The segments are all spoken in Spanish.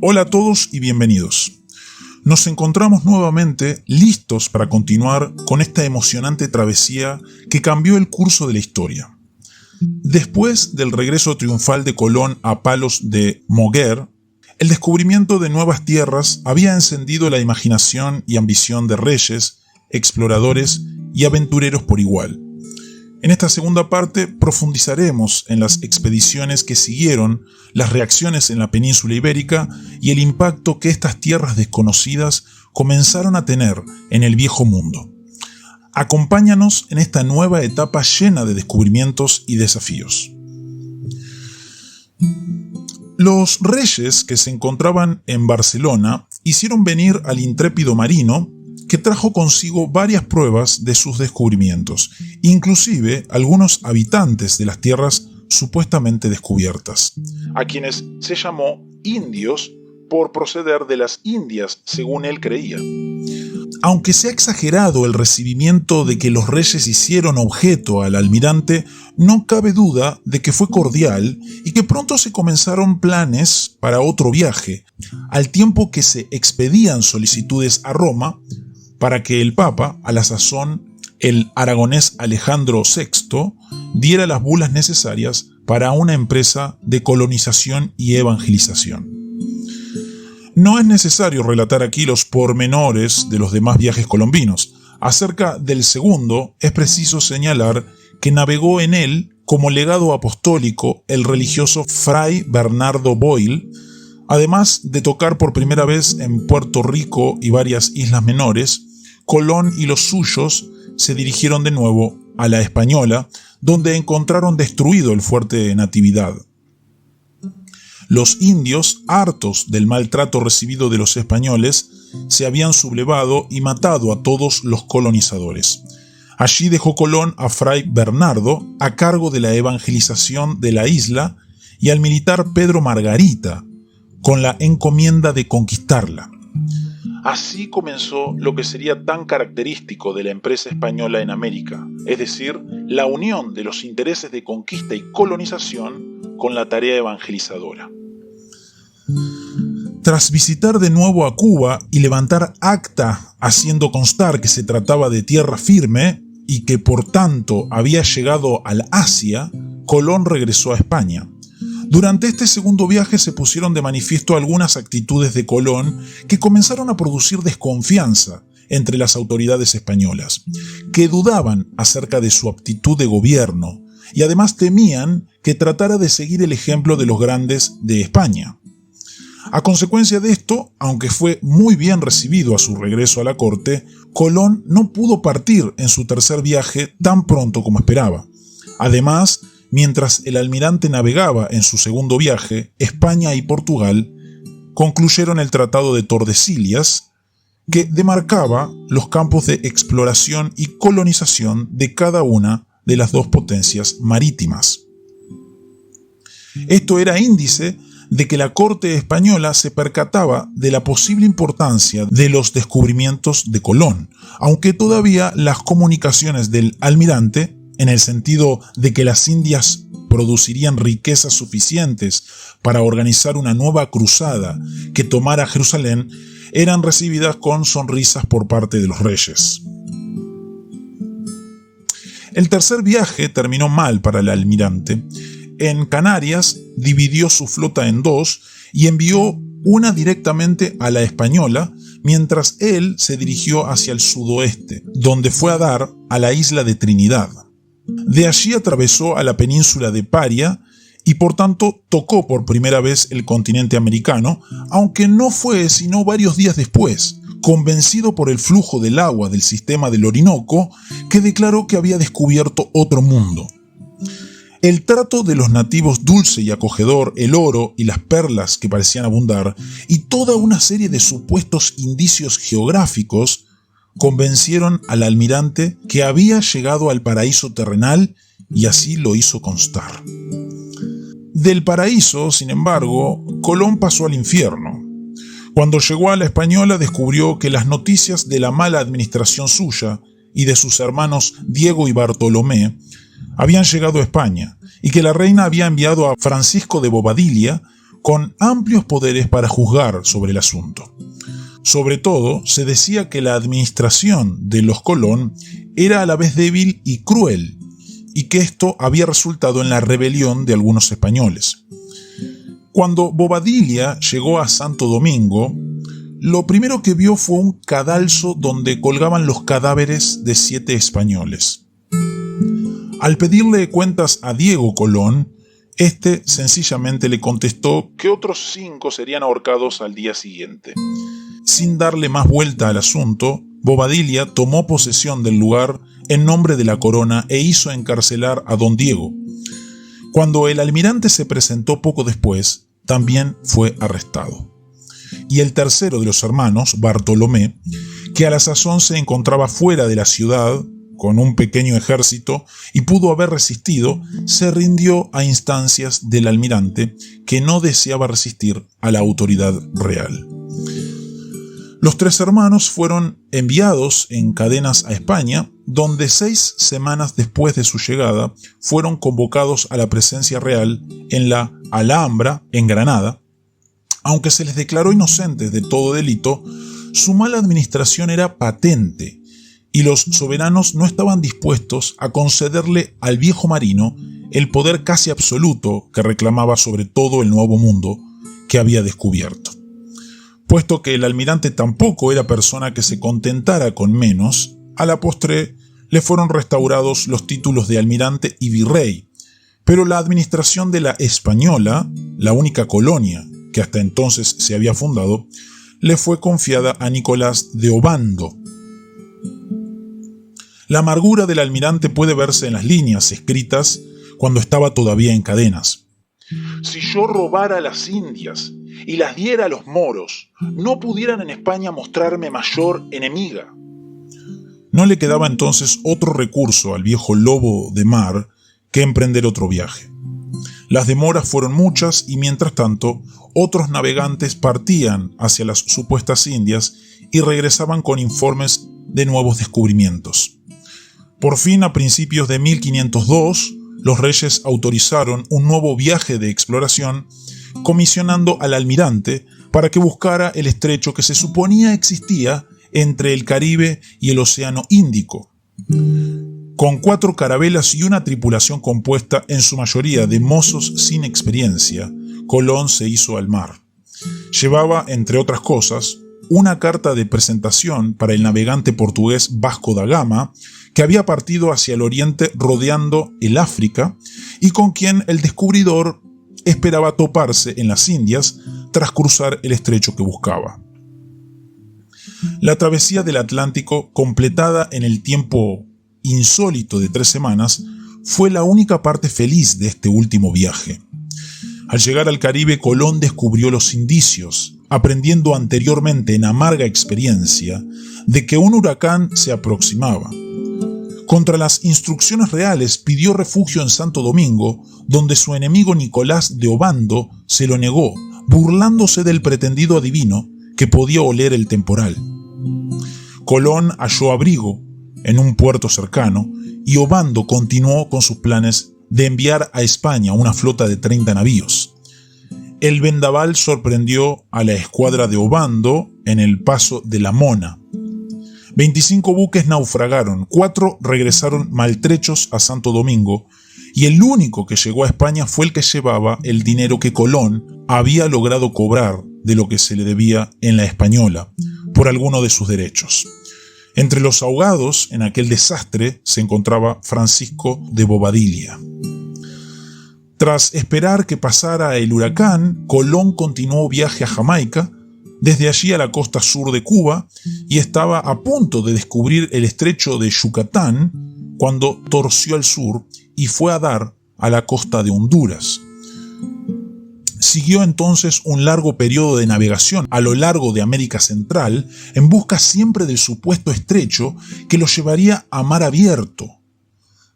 Hola a todos y bienvenidos. Nos encontramos nuevamente listos para continuar con esta emocionante travesía que cambió el curso de la historia. Después del regreso triunfal de Colón a Palos de Moguer, el descubrimiento de nuevas tierras había encendido la imaginación y ambición de reyes, exploradores y aventureros por igual. En esta segunda parte profundizaremos en las expediciones que siguieron, las reacciones en la península ibérica y el impacto que estas tierras desconocidas comenzaron a tener en el viejo mundo. Acompáñanos en esta nueva etapa llena de descubrimientos y desafíos. Los reyes que se encontraban en Barcelona hicieron venir al intrépido marino que trajo consigo varias pruebas de sus descubrimientos, inclusive algunos habitantes de las tierras supuestamente descubiertas, a quienes se llamó indios por proceder de las Indias, según él creía. Aunque se ha exagerado el recibimiento de que los reyes hicieron objeto al almirante, no cabe duda de que fue cordial y que pronto se comenzaron planes para otro viaje, al tiempo que se expedían solicitudes a Roma para que el Papa, a la sazón el aragonés Alejandro VI, diera las bulas necesarias para una empresa de colonización y evangelización. No es necesario relatar aquí los pormenores de los demás viajes colombinos. Acerca del segundo, es preciso señalar que navegó en él como legado apostólico el religioso Fray Bernardo Boil, además de tocar por primera vez en Puerto Rico y varias islas menores. Colón y los suyos se dirigieron de nuevo a la Española, donde encontraron destruido el fuerte de Natividad. Los indios, hartos del maltrato recibido de los españoles, se habían sublevado y matado a todos los colonizadores. Allí dejó Colón a Fray Bernardo a cargo de la evangelización de la isla y al militar Pedro Margarita, con la encomienda de conquistarla. Así comenzó lo que sería tan característico de la empresa española en América, es decir, la unión de los intereses de conquista y colonización con la tarea evangelizadora. Tras visitar de nuevo a Cuba y levantar acta haciendo constar que se trataba de tierra firme y que por tanto había llegado al Asia, Colón regresó a España. Durante este segundo viaje se pusieron de manifiesto algunas actitudes de Colón que comenzaron a producir desconfianza entre las autoridades españolas, que dudaban acerca de su aptitud de gobierno y además temían que tratara de seguir el ejemplo de los grandes de España. A consecuencia de esto, aunque fue muy bien recibido a su regreso a la corte, Colón no pudo partir en su tercer viaje tan pronto como esperaba. Además, mientras el almirante navegaba en su segundo viaje, España y Portugal concluyeron el Tratado de Tordesillas, que demarcaba los campos de exploración y colonización de cada una de las dos potencias marítimas. Esto era índice de que la corte española se percataba de la posible importancia de los descubrimientos de Colón, aunque todavía las comunicaciones del almirante, en el sentido de que las Indias producirían riquezas suficientes para organizar una nueva cruzada que tomara Jerusalén, eran recibidas con sonrisas por parte de los reyes. El tercer viaje terminó mal para el almirante. En Canarias dividió su flota en dos y envió una directamente a la Española, mientras él se dirigió hacia el sudoeste, donde fue a dar a la isla de Trinidad. De allí atravesó a la península de Paria y por tanto tocó por primera vez el continente americano, aunque no fue sino varios días después, convencido por el flujo del agua del sistema del Orinoco, que declaró que había descubierto otro mundo. El trato de los nativos dulce y acogedor, el oro y las perlas que parecían abundar, y toda una serie de supuestos indicios geográficos convencieron al almirante que había llegado al paraíso terrenal y así lo hizo constar. Del paraíso, sin embargo, Colón pasó al infierno. Cuando llegó a la Española descubrió que las noticias de la mala administración suya y de sus hermanos Diego y Bartolomé habían llegado a España y que la reina había enviado a Francisco de Bobadilla con amplios poderes para juzgar sobre el asunto. Sobre todo, se decía que la administración de los Colón era a la vez débil y cruel, y que esto había resultado en la rebelión de algunos españoles. Cuando Bobadilla llegó a Santo Domingo, lo primero que vio fue un cadalso donde colgaban los cadáveres de 7 españoles. Al pedirle cuentas a Diego Colón, este sencillamente le contestó que otros 5 serían ahorcados al día siguiente. Sin darle más vuelta al asunto, Bobadilla tomó posesión del lugar en nombre de la corona e hizo encarcelar a don Diego. Cuando el almirante se presentó poco después, también fue arrestado. Y el tercero de los hermanos, Bartolomé, que a la sazón se encontraba fuera de la ciudad con un pequeño ejército y pudo haber resistido, se rindió a instancias del almirante, que no deseaba resistir a la autoridad real. Los 3 hermanos fueron enviados en cadenas a España, donde 6 semanas después de su llegada fueron convocados a la presencia real en la Alhambra, en Granada. Aunque se les declaró inocentes de todo delito, su mala administración era patente, y los soberanos no estaban dispuestos a concederle al viejo marino el poder casi absoluto que reclamaba sobre todo el nuevo mundo que había descubierto. Puesto que el almirante tampoco era persona que se contentara con menos, a la postre le fueron restaurados los títulos de almirante y virrey, pero la administración de la Española, la única colonia que hasta entonces se había fundado, le fue confiada a Nicolás de Obando. La amargura del almirante puede verse en las líneas escritas cuando estaba todavía en cadenas. Si yo robara las Indias y las diera a los moros, no pudieran en España mostrarme mayor enemiga. No le quedaba entonces otro recurso al viejo lobo de mar que emprender otro viaje. Las demoras fueron muchas y mientras tanto otros navegantes partían hacia las supuestas Indias y regresaban con informes de nuevos descubrimientos. Por fin, a principios de 1502, los reyes autorizaron un nuevo viaje de exploración, comisionando al almirante para que buscara el estrecho que se suponía existía entre el Caribe y el Océano Índico. Con 4 carabelas y una tripulación compuesta en su mayoría de mozos sin experiencia, Colón se hizo al mar. Llevaba, entre otras cosas, una carta de presentación para el navegante portugués Vasco da Gama, que había partido hacia el oriente rodeando el África y con quien el descubridor esperaba toparse en las Indias tras cruzar el estrecho que buscaba. La travesía del Atlántico, completada en el tiempo insólito de 3 semanas, fue la única parte feliz de este último viaje. Al llegar al Caribe, Colón descubrió los indicios, aprendiendo anteriormente en amarga experiencia de que un huracán se aproximaba. Contra las instrucciones reales pidió refugio en Santo Domingo, donde su enemigo Nicolás de Obando se lo negó, burlándose del pretendido adivino que podía oler el temporal. Colón halló abrigo en un puerto cercano y Obando continuó con sus planes de enviar a España una flota de 30 navíos. El vendaval sorprendió a la escuadra de Obando en el paso de la Mona. 25 buques naufragaron, 4 regresaron maltrechos a Santo Domingo y el único que llegó a España fue el que llevaba el dinero que Colón había logrado cobrar de lo que se le debía en la Española por alguno de sus derechos. Entre los ahogados en aquel desastre se encontraba Francisco de Bobadilla. Tras esperar que pasara el huracán, Colón continuó viaje a Jamaica, desde allí a la costa sur de Cuba, y estaba a punto de descubrir el estrecho de Yucatán cuando torció al sur y fue a dar a la costa de Honduras. Siguió entonces un largo periodo de navegación a lo largo de América Central en busca siempre del supuesto estrecho que lo llevaría a mar abierto.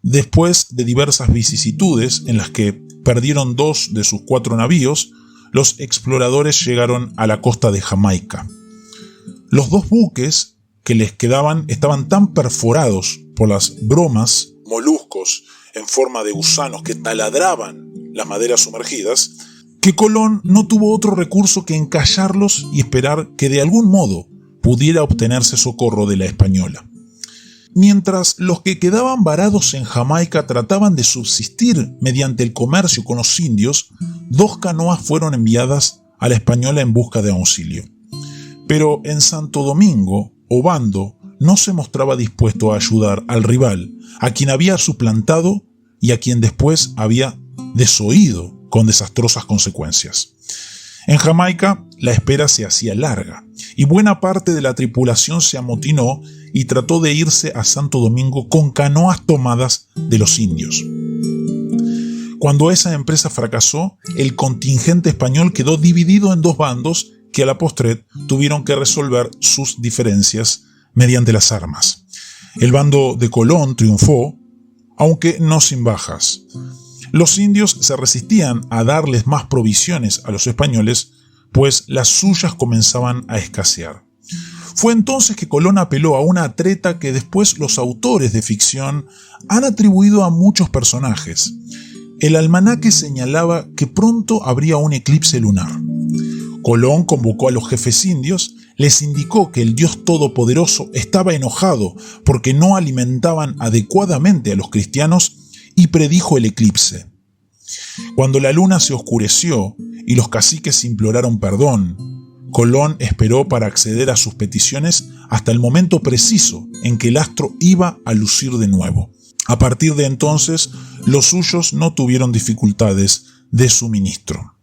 Después de diversas vicisitudes en las que perdieron 2 de sus 4 navíos, los exploradores llegaron a la costa de Jamaica. Los 2 buques que les quedaban estaban tan perforados por las bromas, moluscos en forma de gusanos que taladraban las maderas sumergidas, que Colón no tuvo otro recurso que encallarlos y esperar que de algún modo pudiera obtenerse socorro de la Española. Mientras los que quedaban varados en Jamaica trataban de subsistir mediante el comercio con los indios, 2 canoas fueron enviadas a la Española en busca de auxilio. Pero en Santo Domingo, Obando no se mostraba dispuesto a ayudar al rival, a quien había suplantado y a quien después había desoído con desastrosas consecuencias. En Jamaica, la espera se hacía larga, y buena parte de la tripulación se amotinó y trató de irse a Santo Domingo con canoas tomadas de los indios. Cuando esa empresa fracasó, el contingente español quedó dividido en 2 bandos que a la postre tuvieron que resolver sus diferencias mediante las armas. El bando de Colón triunfó, aunque no sin bajas. Los indios se resistían a darles más provisiones a los españoles, pues las suyas comenzaban a escasear. Fue entonces que Colón apeló a una treta que después los autores de ficción han atribuido a muchos personajes. El almanaque señalaba que pronto habría un eclipse lunar. Colón convocó a los jefes indios, les indicó que el Dios Todopoderoso estaba enojado porque no alimentaban adecuadamente a los cristianos y predijo el eclipse. Cuando la luna se oscureció y los caciques imploraron perdón, Colón esperó para acceder a sus peticiones hasta el momento preciso en que el astro iba a lucir de nuevo. A partir de entonces, los suyos no tuvieron dificultades de suministro.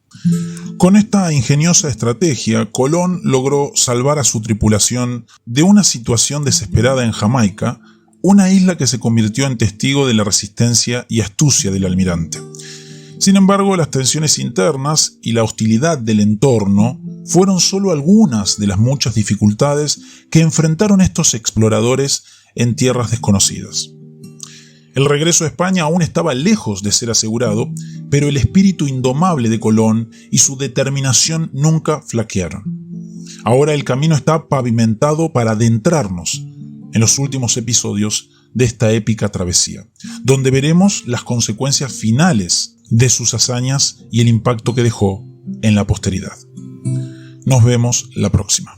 Con esta ingeniosa estrategia, Colón logró salvar a su tripulación de una situación desesperada en Jamaica, una isla que se convirtió en testigo de la resistencia y astucia del almirante. Sin embargo, las tensiones internas y la hostilidad del entorno fueron solo algunas de las muchas dificultades que enfrentaron estos exploradores en tierras desconocidas. El regreso a España aún estaba lejos de ser asegurado, pero el espíritu indomable de Colón y su determinación nunca flaquearon. Ahora el camino está pavimentado para adentrarnos en los últimos episodios de esta épica travesía, donde veremos las consecuencias finales de sus hazañas y el impacto que dejó en la posteridad. Nos vemos la próxima.